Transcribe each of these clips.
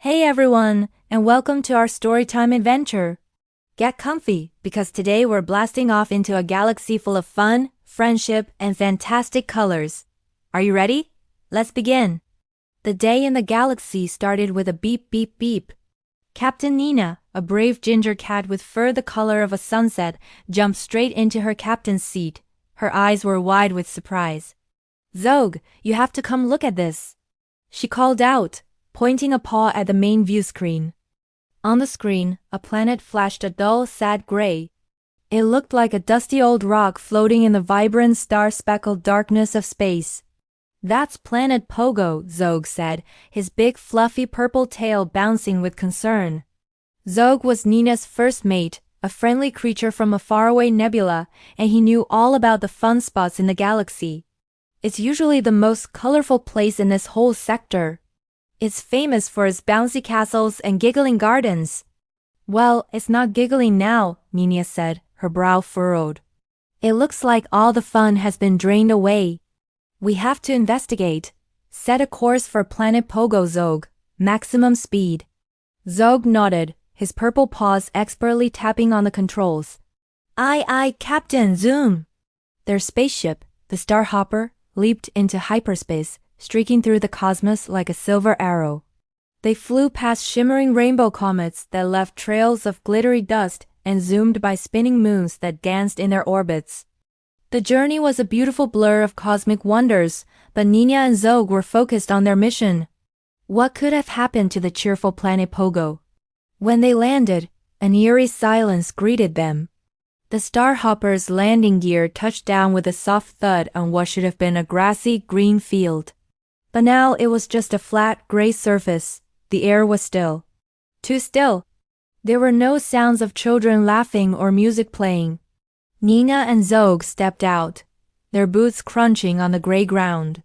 Hey everyone, and welcome to our storytime adventure. Get comfy, because today we're blasting off into a galaxy full of fun, friendship, and fantastic colors. Are you ready? Let's begin. The day in the galaxy started with a beep beep beep. Captain Nina, a brave ginger cat with fur the color of a sunset, jumped straight into her captain's seat. Her eyes were wide with surprise. "Zog, you have to come look at this," she called out, pointing a paw at the main view screen. On the screen, a planet flashed a dull, sad gray. It looked like a dusty old rock floating in the vibrant, star-speckled darkness of space. "That's Planet Pogo," Zog said, his big, fluffy purple tail bouncing with concern. Zog was Nina's first mate, a friendly creature from a faraway nebula, and he knew all about the fun spots in the galaxy. "It's usually the most colorful place in this whole sector. It's famous for its bouncy castles and giggling gardens." "Well, it's not giggling now," Nina said, her brow furrowed. "It looks like all the fun has been drained away. We have to investigate. Set a course for Planet Pogo, Zog. Maximum speed." Zog nodded, his purple paws expertly tapping on the controls. Aye, Captain, zoom." Their spaceship, the Starhopper, leaped into hyperspace, streaking through the cosmos like a silver arrow. They flew past shimmering rainbow comets that left trails of glittery dust and zoomed by spinning moons that danced in their orbits. The journey was a beautiful blur of cosmic wonders, but Nina and Zog were focused on their mission. What could have happened to the cheerful Planet Pogo? When they landed, an eerie silence greeted them. The Starhopper's landing gear touched down with a soft thud on what should have been a grassy, green field. But now it was just a flat, gray surface. The air was still. Too still. There were no sounds of children laughing or music playing. Nina and Zog stepped out, their boots crunching on the gray ground.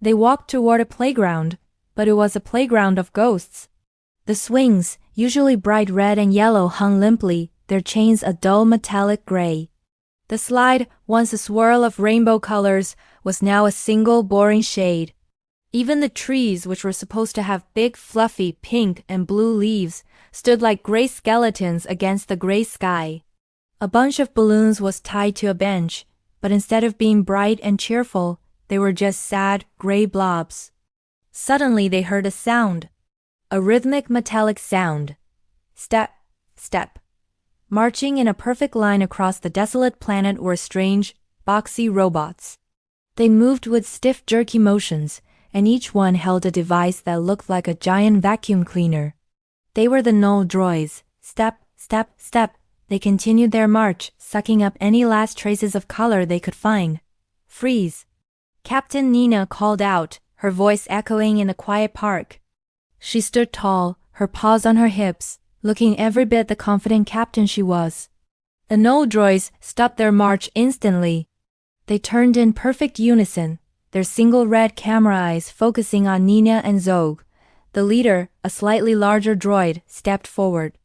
They walked toward a playground, but it was a playground of ghosts. The swings, usually bright red and yellow, hung limply, their chains a dull metallic gray. The slide, once a swirl of rainbow colors, was now a single boring shade. Even the trees, which were supposed to have big, fluffy pink and blue leaves, stood like gray skeletons against the gray sky. A bunch of balloons was tied to a bench, but instead of being bright and cheerful, they were just sad, gray blobs. Suddenly they heard a sound. A rhythmic metallic sound. Step, step. Marching in a perfect line across the desolate planet were strange, boxy robots. They moved with stiff, jerky motions, and each one held a device that looked like a giant vacuum cleaner. They were the Null droids. Step, step, step. They continued their march, sucking up any last traces of color they could find. "Freeze!" Captain Nina called out, her voice echoing in the quiet park. She stood tall, her paws on her hips, looking every bit the confident captain she was. The Null droids stopped their march instantly. They turned in perfect unison, their single red camera eyes focusing on Nina and Zog. The leader, a slightly larger droid, stepped forward.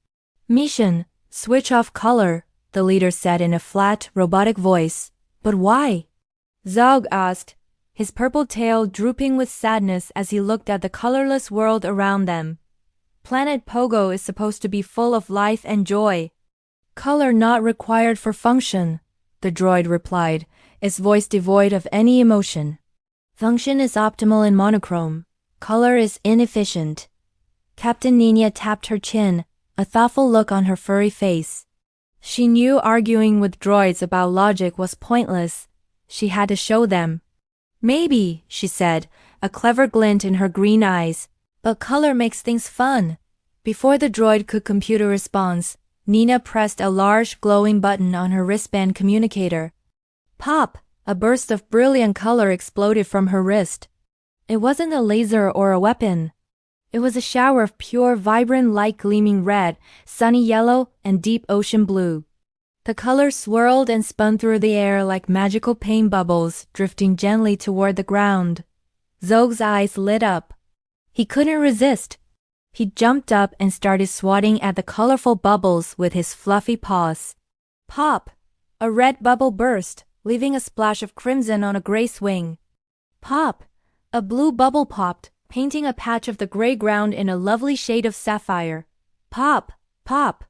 "Mission, switch off color," the leader said in a flat, robotic voice. "But why?" Zog asked, his purple tail drooping with sadness as he looked at the colorless world around them. "Planet Pogo is supposed to be full of life and joy. Color not required for function," the droid replied, its voice devoid of any emotion. "Function is optimal in monochrome. Color is inefficient." Captain Nina tapped her chin, a thoughtful look on her furry face. She knew arguing with droids about logic was pointless. She had to show them. "Maybe," she said, a clever glint in her green eyes, "but color makes things fun." Before the droid could compute a response, Nina pressed a large glowing button on her wristband communicator. Pop! A burst of brilliant color exploded from her wrist. It wasn't a laser or a weapon. It was a shower of pure, vibrant light gleaming red, sunny yellow, and deep ocean blue. The colors swirled and spun through the air like magical paint bubbles, drifting gently toward the ground. Zog's eyes lit up. He couldn't resist. He jumped up and started swatting at the colorful bubbles with his fluffy paws. Pop! A red bubble burst, leaving a splash of crimson on a gray swing. Pop! A blue bubble popped, painting a patch of the gray ground in a lovely shade of sapphire. Pop! Pop!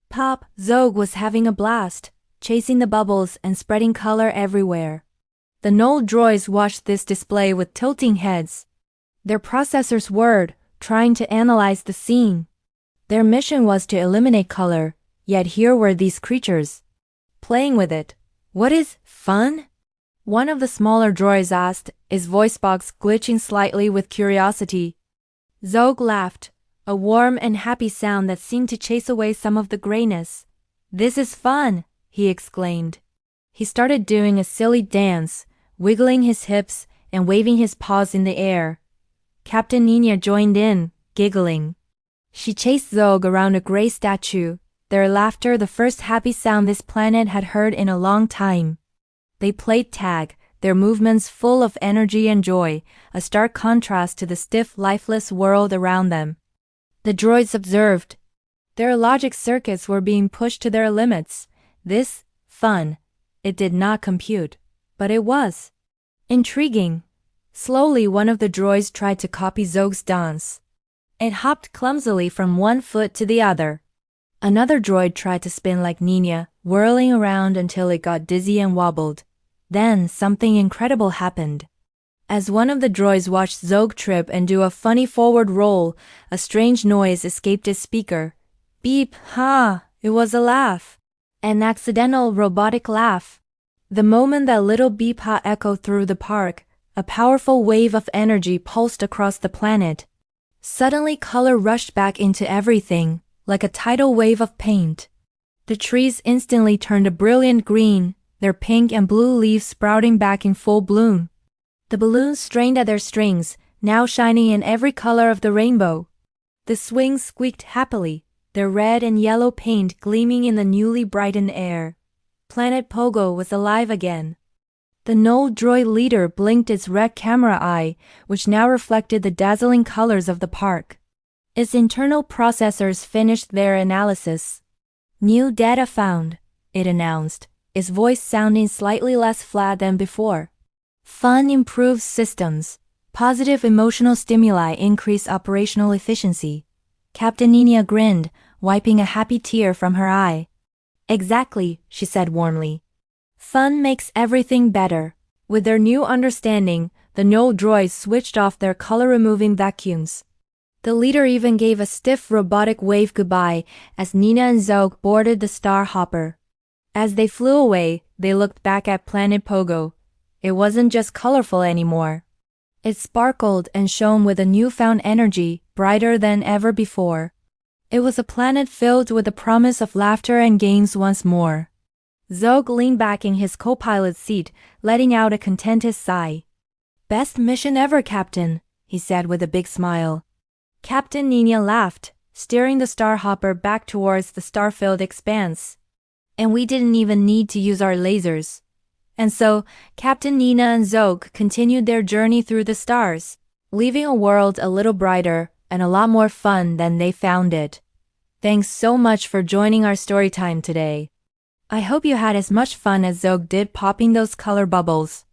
Pop! Zog was having a blast, chasing the bubbles and spreading color everywhere. The Knoll droids watched this display with tilting heads. Their processors whirred, trying to analyze the scene. Their mission was to eliminate color, yet here were these creatures playing with it. What is fun? One of the smaller droids asked, his voice box glitching slightly with curiosity. Zog laughed, a warm and happy sound that seemed to chase away some of the grayness. This is fun, he exclaimed. He started doing a silly dance, wiggling his hips and waving his paws in the air. Captain Nina joined in, giggling. She chased Zog around a gray statue, their laughter the first happy sound this planet had heard in a long time. They played tag, their movements full of energy and joy, a stark contrast to the stiff, lifeless world around them. The droids observed. Their logic circuits were being pushed to their limits. This fun. It did not compute, but it was intriguing. Slowly one of the droids tried to copy Zog's dance. It hopped clumsily from one foot to the other. Another droid tried to spin like Nina, whirling around until it got dizzy and wobbled. Then something incredible happened. As one of the droids watched Zog trip and do a funny forward roll, a strange noise escaped his speaker. Beep, ha! It was a laugh. An accidental robotic laugh. The moment that little beep ha echoed through the park, a powerful wave of energy pulsed across the planet. Suddenly color rushed back into everything, like a tidal wave of paint. The trees instantly turned a brilliant green, their pink and blue leaves sprouting back in full bloom. The balloons strained at their strings, now shining in every color of the rainbow. The swings squeaked happily, their red and yellow paint gleaming in the newly brightened air. Planet Pogo was alive again. The Knoll droid leader blinked its red camera eye, which now reflected the dazzling colors of the park. Its internal processors finished their analysis. New data found, it announced, its voice sounding slightly less flat than before. Fun improves systems. Positive emotional stimuli increase operational efficiency. Captain Nina grinned, wiping a happy tear from her eye. Exactly, she said warmly. Fun makes everything better. With their new understanding, the Knoll droids switched off their color-removing vacuums. The leader even gave a stiff robotic wave goodbye as Nina and Zog boarded the Star Hopper. As they flew away, they looked back at Planet Pogo. It wasn't just colorful anymore. It sparkled and shone with a newfound energy, brighter than ever before. It was a planet filled with the promise of laughter and games once more. Zog leaned back in his co-pilot's seat, letting out a contented sigh. Best mission ever, Captain, he said with a big smile. Captain Nina laughed, steering the Star Hopper back towards the star-filled expanse. And we didn't even need to use our lasers. And so, Captain Nina and Zog continued their journey through the stars, leaving a world a little brighter and a lot more fun than they found it. Thanks so much for joining our story time today. I hope you had as much fun as Zog did popping those color bubbles.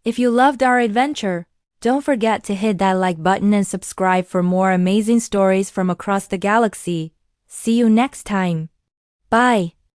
If you loved our adventure, don't forget to hit that like button and subscribe for more amazing stories from across the galaxy. See you next time. Bye.